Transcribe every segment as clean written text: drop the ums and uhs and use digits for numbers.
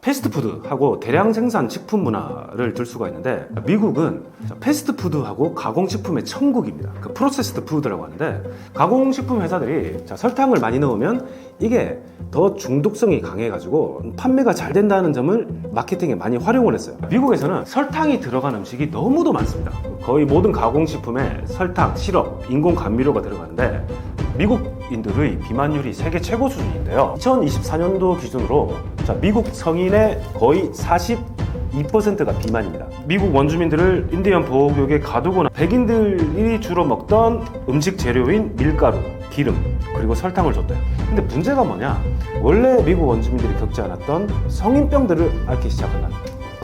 패스트푸드하고 대량 생산 식품 문화를 들 수가 있는데, 미국은 패스트푸드하고 가공식품의 천국입니다. 그 프로세스드 푸드라고 하는데, 가공식품 회사들이 설탕을 많이 넣으면 이게 더 중독성이 강해가지고 판매가 잘 된다는 점을 마케팅에 많이 활용을 했어요. 미국에서는 설탕이 들어간 음식이 너무도 많습니다. 거의 모든 가공식품에 설탕, 시럽, 인공 감미료가 들어가는데, 미국인들의 비만율이 세계 최고 수준인데요. 2024년도 기준으로 미국 성인의 거의 42%가 비만입니다. 미국 원주민들을 인디언 보호구역에 가두거나 백인들이 주로 먹던 음식 재료인 밀가루, 기름, 그리고 설탕을 줬대요. 근데 문제가 뭐냐? 원래 미국 원주민들이 겪지 않았던 성인병들을 앓기 시작한다.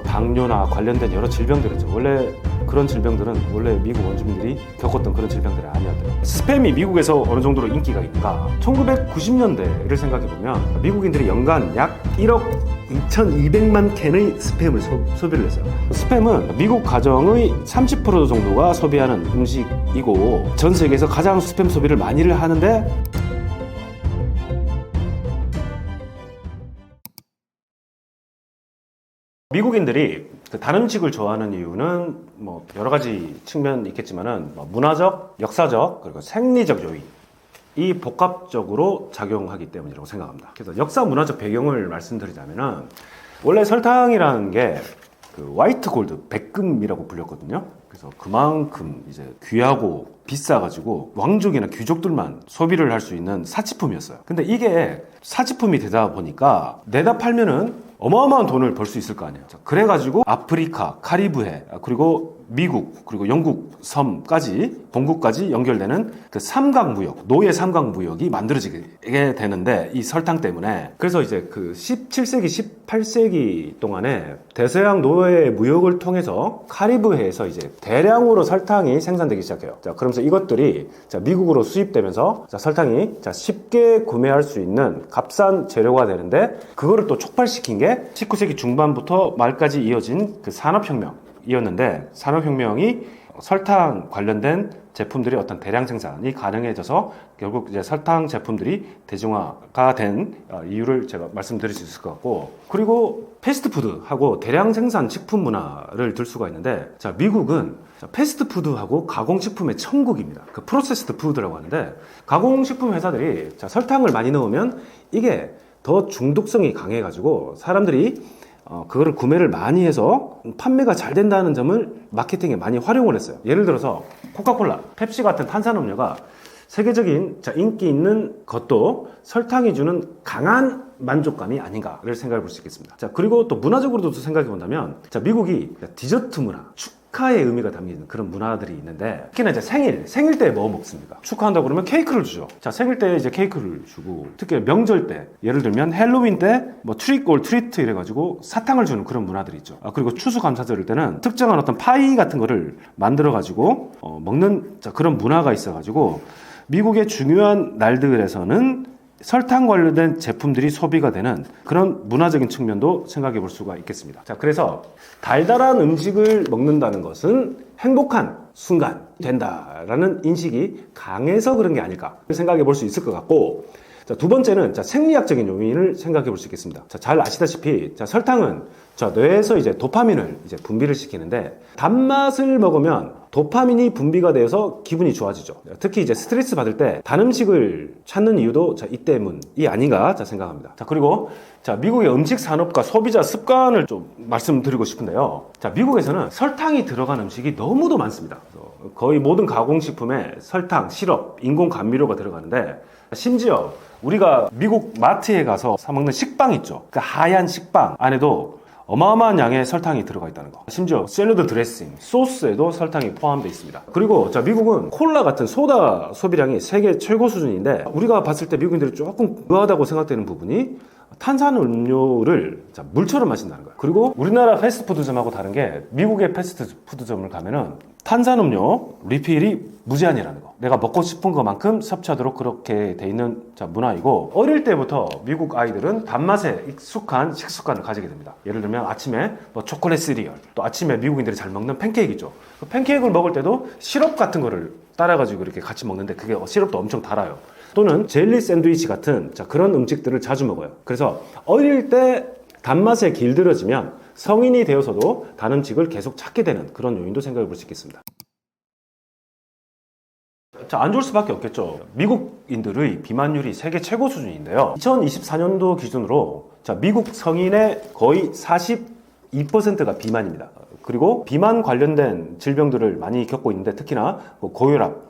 당뇨나 관련된 여러 질병들이죠. 원래 그런 질병들은 원래 미국 원주민들이 겪었던 그런 질병들이 아니었대요. 스팸이 미국에서 어느 정도로 인기가 있는가? 1990년대를 생각해보면 미국인들이 연간 약 1억 2,200만 캔의 스팸을 소비를 했어요. 스팸은 미국 가정의 30% 정도가 소비하는 음식이고, 전 세계에서 가장 스팸 소비를 많이를 하는데, 미국인들이 단 음식을 좋아하는 이유는 뭐 여러 가지 측면이 있겠지만은 문화적, 역사적, 그리고 생리적 요인이 복합적으로 작용하기 때문이라고 생각합니다. 그래서 역사 문화적 배경을 말씀드리자면은, 원래 설탕이라는 게 그 화이트 골드, 백금이라고 불렸거든요. 그래서 그만큼 이제 귀하고 비싸가지고 왕족이나 귀족들만 소비를 할 수 있는 사치품이었어요. 근데 이게 사치품이 되다 보니까 내다 팔면은 어마어마한 돈을 벌 수 있을 거 아니에요. 그래가지고 아프리카, 카리브해, 그리고 미국, 그리고 영국 섬까지, 본국까지 연결되는 그 삼각무역, 노예 삼각무역이 만들어지게 되는데, 이 설탕 때문에. 그래서 이제 그 17세기, 18세기 동안에 대서양 노예 무역을 통해서 카리브해에서 이제 대량으로 설탕이 생산되기 시작해요. 자, 그러면서 이것들이 미국으로 수입되면서 설탕이 쉽게 구매할 수 있는 값싼 재료가 되는데, 그거를 또 촉발시킨 게 19세기 중반부터 말까지 이어진 그 산업혁명이었는데, 산업혁명이 설탕 관련된 제품들이 어떤 대량 생산이 가능해져서 결국 이제 설탕 제품들이 대중화가 된 이유를 제가 말씀드릴 수 있을 것 같고, 그리고 패스트푸드하고 대량 생산 식품 문화를 들 수가 있는데, 미국은 패스트푸드하고 가공식품의 천국입니다. 그 프로세스드 푸드라고 하는데, 가공식품 회사들이 설탕을 많이 넣으면 이게 더 중독성이 강해가지고 사람들이 그거를 구매를 많이 해서 판매가 잘 된다는 점을 마케팅에 많이 활용을 했어요. 예를 들어서 코카콜라, 펩시 같은 탄산음료가 세계적인 인기 있는 것도 설탕이 주는 강한 만족감이 아닌가를 생각해 볼 수 있겠습니다. 그리고 또 문화적으로도 생각해 본다면, 미국이 디저트 문화, 축하의 의미가 담긴 그런 문화들이 있는데, 특히나 이제 생일 때 뭐 먹습니까? 축하한다고 그러면 케이크를 주죠. 생일 때 이제 케이크를 주고, 특히 명절 때, 예를 들면 헬로윈 때 뭐 트릭 올 트리트 이래가지고 사탕을 주는 그런 문화들이 있죠. 그리고 추수감사절 때는 특정한 어떤 파이 같은 거를 만들어가지고 먹는 그런 문화가 있어가지고, 미국의 중요한 날들에서는 설탕 관련된 제품들이 소비가 되는 그런 문화적인 측면도 생각해 볼 수가 있겠습니다. 그래서 달달한 음식을 먹는다는 것은 행복한 순간 된다라는 인식이 강해서 그런 게 아닐까 생각해 볼 수 있을 것 같고, 두 번째는 생리학적인 요인을 생각해 볼 수 있겠습니다. 잘 아시다시피 설탕은 뇌에서 이제 도파민을 이제 분비를 시키는데, 단맛을 먹으면 도파민이 분비가 되어서 기분이 좋아지죠. 특히 이제 스트레스 받을 때 단 음식을 찾는 이유도 이 때문이 아닌가 생각합니다. 그리고 미국의 음식 산업과 소비자 습관을 좀 말씀드리고 싶은데요. 미국에서는 설탕이 들어간 음식이 너무도 많습니다. 거의 모든 가공식품에 설탕, 시럽, 인공 감미료가 들어가는데, 심지어 우리가 미국 마트에 가서 사 먹는 식빵 있죠. 그 하얀 식빵 안에도 어마어마한 양의 설탕이 들어가 있다는 거. 심지어 샐러드 드레싱, 소스에도 설탕이 포함되어 있습니다. 그리고 미국은 콜라 같은 소다 소비량이 세계 최고 수준인데, 우리가 봤을 때 미국인들이 조금 의아하다고 생각되는 부분이 탄산음료를 물처럼 마신다는 거예요. 그리고 우리나라 패스트푸드점하고 다른 게, 미국의 패스트푸드점을 가면은 탄산음료 리필이 무제한이라는 거. 내가 먹고 싶은 것만큼 섭취하도록 그렇게 돼 있는 문화이고, 어릴 때부터 미국 아이들은 단맛에 익숙한 식습관을 가지게 됩니다. 예를 들면 아침에 초콜릿 시리얼, 또 아침에 미국인들이 잘 먹는 팬케이크 있죠. 그 팬케이크를 먹을 때도 시럽 같은 거를 따라가지고 이렇게 같이 먹는데, 그게 시럽도 엄청 달아요. 또는 젤리 샌드위치 같은 그런 음식들을 자주 먹어요. 그래서 어릴 때 단맛에 길들여지면 성인이 되어서도 단 음식을 계속 찾게 되는 그런 요인도 생각해 볼 수 있겠습니다. 자, 안 좋을 수밖에 없겠죠. 미국인들의 비만율이 세계 최고 수준인데요. 2024년도 기준으로 미국 성인의 거의 42%가 비만입니다. 그리고 비만 관련된 질병들을 많이 겪고 있는데 특히나 고혈압,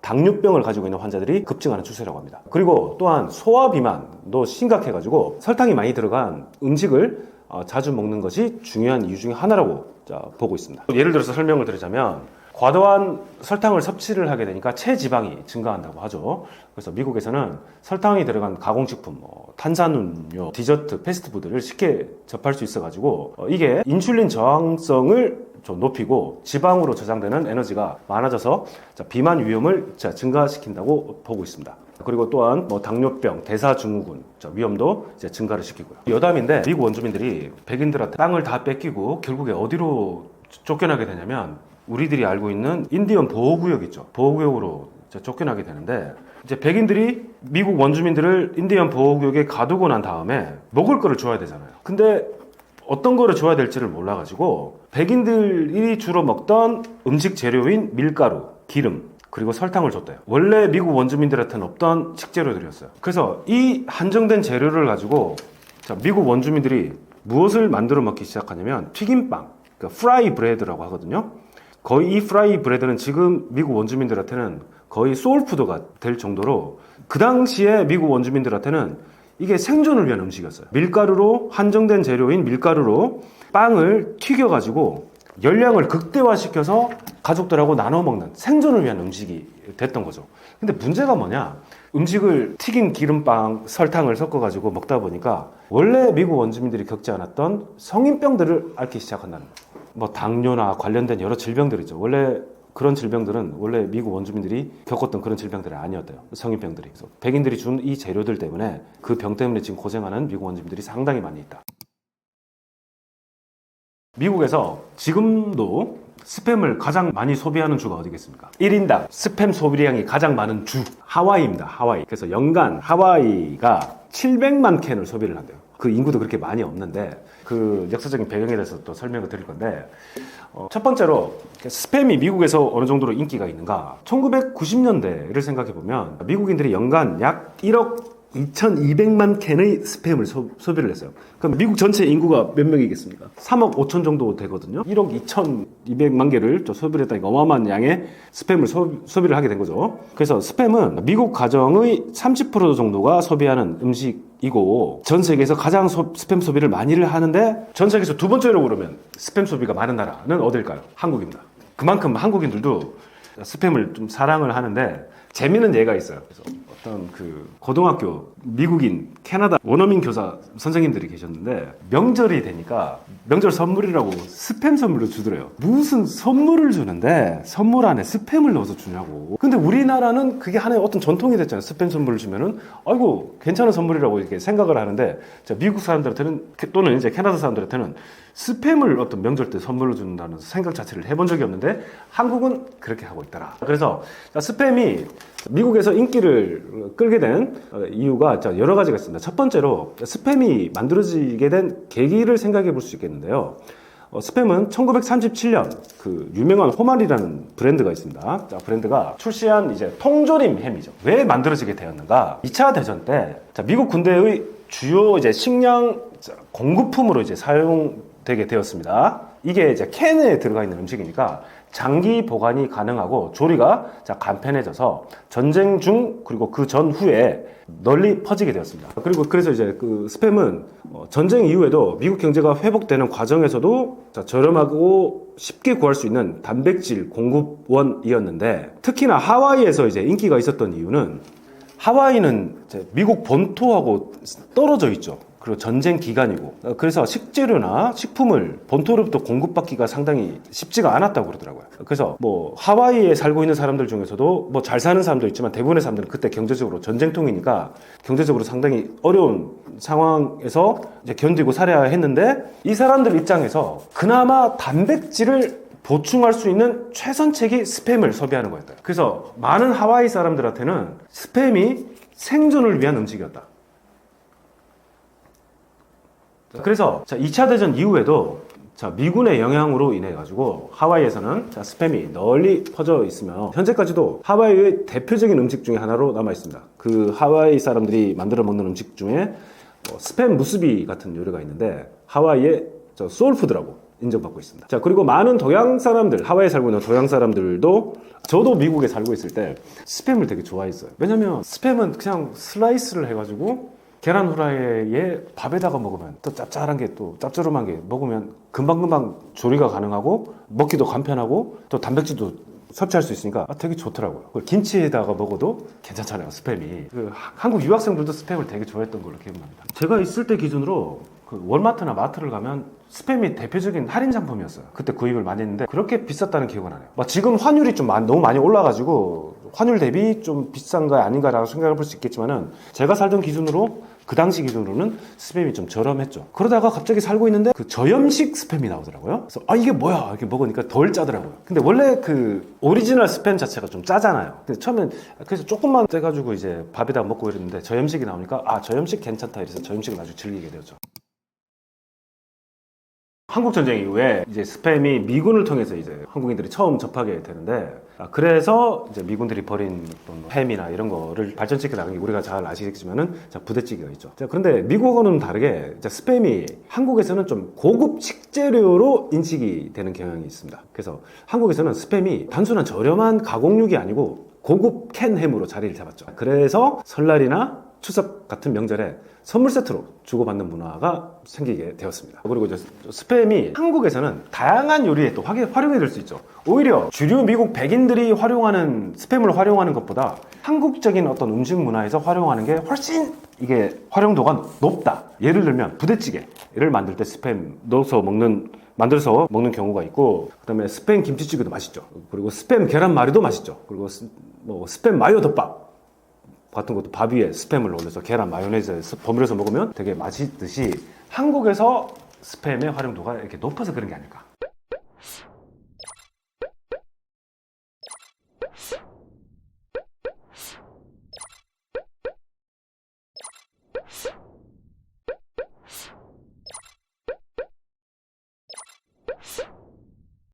당뇨병을 가지고 있는 환자들이 급증하는 추세라고 합니다. 그리고 또한 소화비만도 심각해가지고 설탕이 많이 들어간 음식을 자주 먹는 것이 중요한 이유 중에 하나라고 보고 있습니다. 예를 들어서 설명을 드리자면 과도한 설탕을 섭취를 하게 되니까 체지방이 증가한다고 하죠. 그래서 미국에서는 설탕이 들어간 가공식품, 탄산음료, 디저트, 패스트푸드를 쉽게 접할 수 있어가지고 이게 인슐린 저항성을 좀 높이고 지방으로 저장되는 에너지가 많아져서 비만 위험을 증가시킨다고 보고 있습니다. 그리고 또한 당뇨병, 대사증후군 위험도 증가를 시키고요. 여담인데 미국 원주민들이 백인들한테 땅을 다 뺏기고 결국에 어디로 쫓겨나게 되냐면 우리들이 알고 있는 인디언 보호구역 있죠. 보호구역으로 쫓겨나게 되는데 이제 백인들이 미국 원주민들을 인디언 보호구역에 가두고 난 다음에 먹을 거를 줘야 되잖아요. 근데 어떤 거를 줘야 될지를 몰라가지고 백인들이 주로 먹던 음식 재료인 밀가루, 기름, 그리고 설탕을 줬대요. 원래 미국 원주민들한테는 없던 식재료들이었어요. 그래서 이 한정된 재료를 가지고 미국 원주민들이 무엇을 만들어 먹기 시작하냐면 튀김빵, 그러니까 프라이 브레드라고 하거든요. 거의 이 프라이 브레드는 지금 미국 원주민들한테는 거의 소울푸드가 될 정도로 그 당시에 미국 원주민들한테는 이게 생존을 위한 음식이었어요. 밀가루로 한정된 재료인 밀가루로 빵을 튀겨가지고 열량을 극대화시켜서 가족들하고 나눠 먹는 생존을 위한 음식이 됐던 거죠. 근데 문제가 뭐냐? 음식을 튀긴 기름빵, 설탕을 섞어가지고 먹다 보니까 원래 미국 원주민들이 겪지 않았던 성인병들을 앓기 시작한다는 거예요. 당뇨나 관련된 여러 질병들이죠. 원래 그런 질병들은 원래 미국 원주민들이 겪었던 그런 질병들이 아니었대요. 성인병들이. 그래서 백인들이 준 이 재료들 때문에 그 병 때문에 지금 고생하는 미국 원주민들이 상당히 많이 있다. 미국에서 지금도 스팸을 가장 많이 소비하는 주가 어디겠습니까? 1인당 스팸 소비량이 가장 많은 주 하와이입니다. 하와이. 그래서 연간 하와이가 700만 캔을 소비를 한대요. 그 인구도 그렇게 많이 없는데 그 역사적인 배경에 대해서 또 설명을 드릴 건데 첫 번째로 스팸이 미국에서 어느 정도로 인기가 있는가? 1990년대를 생각해 보면 미국인들이 연간 약 1억 2,200만 캔의 스팸을 소비를 했어요. 그럼 미국 전체 인구가 몇 명이겠습니까? 3억 5천 정도 되거든요. 1억 2,200만 개를 소비를 했다니까 어마어마한 양의 스팸을 소비를 하게 된 거죠. 그래서 스팸은 미국 가정의 30% 정도가 소비하는 음식이고 전 세계에서 가장 스팸 소비를 많이를 하는데 전 세계에서 두 번째로 그러면 스팸 소비가 많은 나라는 어딜까요? 한국입니다. 그만큼 한국인들도 스팸을 좀 사랑을 하는데 재미있는 예가 있어요. 그래서 어떤 고등학교 미국인 캐나다 원어민 교사 선생님들이 계셨는데 명절이 되니까 명절 선물이라고 스팸 선물로 주더래요. 무슨 선물을 주는데 선물 안에 스팸을 넣어서 주냐고. 근데 우리나라는 그게 하나의 어떤 전통이 됐잖아요. 스팸 선물을 주면은 아이고 괜찮은 선물이라고 이렇게 생각을 하는데 미국 사람들한테는 또는 이제 캐나다 사람들한테는 스팸을 어떤 명절 때 선물로 준다는 생각 자체를 해본 적이 없는데 한국은 그렇게 하고 있더라. 그래서 스팸이 미국에서 인기를 끌게 된 이유가 여러 가지가 있습니다. 첫 번째로 스팸이 만들어지게 된 계기를 생각해 볼 수 있겠는데요. 스팸은 1937년 그 유명한 호말이라는 브랜드가 있습니다. 브랜드가 출시한 이제 통조림 햄이죠. 왜 만들어지게 되었는가? 2차 대전 때 미국 군대의 주요 이제 식량 공급품으로 이제 사용되게 되었습니다. 이게 이제 캔에 들어가 있는 음식이니까 장기 보관이 가능하고 조리가 간편해져서 전쟁 중 그리고 그 전후에 널리 퍼지게 되었습니다. 그리고 그래서 이제 그 스팸은 전쟁 이후에도 미국 경제가 회복되는 과정에서도 저렴하고 쉽게 구할 수 있는 단백질 공급원이었는데 특히나 하와이에서 이제 인기가 있었던 이유는 하와이는 이제 미국 본토하고 떨어져 있죠. 그리고 전쟁 기간이고 그래서 식재료나 식품을 본토로부터 공급받기가 상당히 쉽지가 않았다고 그러더라고요. 그래서 하와이에 살고 있는 사람들 중에서도 잘 사는 사람도 있지만 대부분의 사람들은 그때 경제적으로 전쟁통이니까 경제적으로 상당히 어려운 상황에서 이제 견디고 살아야 했는데 이 사람들 입장에서 그나마 단백질을 보충할 수 있는 최선책이 스팸을 소비하는 거였다. 그래서 많은 하와이 사람들한테는 스팸이 생존을 위한 음식이었다. 그래서 2차 대전 이후에도 미군의 영향으로 인해 가지고 하와이에서는 스팸이 널리 퍼져 있으며 현재까지도 하와이의 대표적인 음식 중에 하나로 남아 있습니다. 그 하와이 사람들이 만들어 먹는 음식 중에 스팸 무스비 같은 요리가 있는데 하와이의 소울푸드라고 인정받고 있습니다. 자, 그리고 많은 동양 사람들, 하와이에 살고 있는 동양 사람들도 저도 미국에 살고 있을 때 스팸을 되게 좋아했어요. 왜냐면 스팸은 그냥 슬라이스를 해가지고 계란 후라이에 밥에다가 먹으면 또 짭짤한 게 또 짭조름한 게 먹으면 금방금방 조리가 가능하고 먹기도 간편하고 또 단백질도 섭취할 수 있으니까 되게 좋더라고요. 그걸 김치에다가 먹어도 괜찮잖아요, 스팸이. 한국 유학생들도 스팸을 되게 좋아했던 걸로 기억납니다. 제가 있을 때 기준으로 월마트나 마트를 가면 스팸이 대표적인 할인 상품이었어요. 그때 구입을 많이 했는데 그렇게 비쌌다는 기억은 안 해요. 지금 환율이 좀 너무 많이 올라가지고 환율 대비 좀 비싼 거 아닌가라고 생각해 볼 수 있겠지만은 제가 살던 기준으로 그 당시 기준으로는 스팸이 좀 저렴했죠. 그러다가 갑자기 살고 있는데 저염식 스팸이 나오더라고요. 그래서 이게 뭐야 이렇게 먹으니까 덜 짜더라고요. 근데 원래 오리지널 스팸 자체가 좀 짜잖아요. 근데 처음엔 그래서 조금만 떼가지고 이제 밥에다가 먹고 이랬는데 저염식이 나오니까 저염식 괜찮다 이래서 저염식을 나중에 즐기게 되었죠. 한국 전쟁 이후에 이제 스팸이 미군을 통해서 이제 한국인들이 처음 접하게 되는데 그래서 이제 미군들이 버린 햄이나 이런 거를 발전시켜 나간 게 우리가 잘 아시겠지만은 부대찌개가 있죠. 그런데 미국하고는 다르게 스팸이 한국에서는 좀 고급 식재료로 인식이 되는 경향이 있습니다. 그래서 한국에서는 스팸이 단순한 저렴한 가공육이 아니고 고급 캔 햄으로 자리를 잡았죠. 그래서 설날이나 추석 같은 명절에 선물 세트로 주고받는 문화가 생기게 되었습니다. 그리고 이제 스팸이 한국에서는 다양한 요리에 또 활용이 될 수 있죠. 오히려 주류 미국 백인들이 활용하는 스팸을 활용하는 것보다 한국적인 어떤 음식 문화에서 활용하는 게 훨씬 이게 활용도가 높다. 예를 들면 부대찌개를 만들 때 스팸 만들어서 먹는 경우가 있고, 그다음에 스팸 김치찌개도 맛있죠. 그리고 스팸 계란말이도 맛있죠. 그리고 스팸 마요 덮밥 같은 것도 밥 위에 스팸을 올려서 계란 마요네즈에 버무려서 먹으면 되게 맛있듯이 한국에서 스팸의 활용도가 이렇게 높아서 그런 게 아닐까.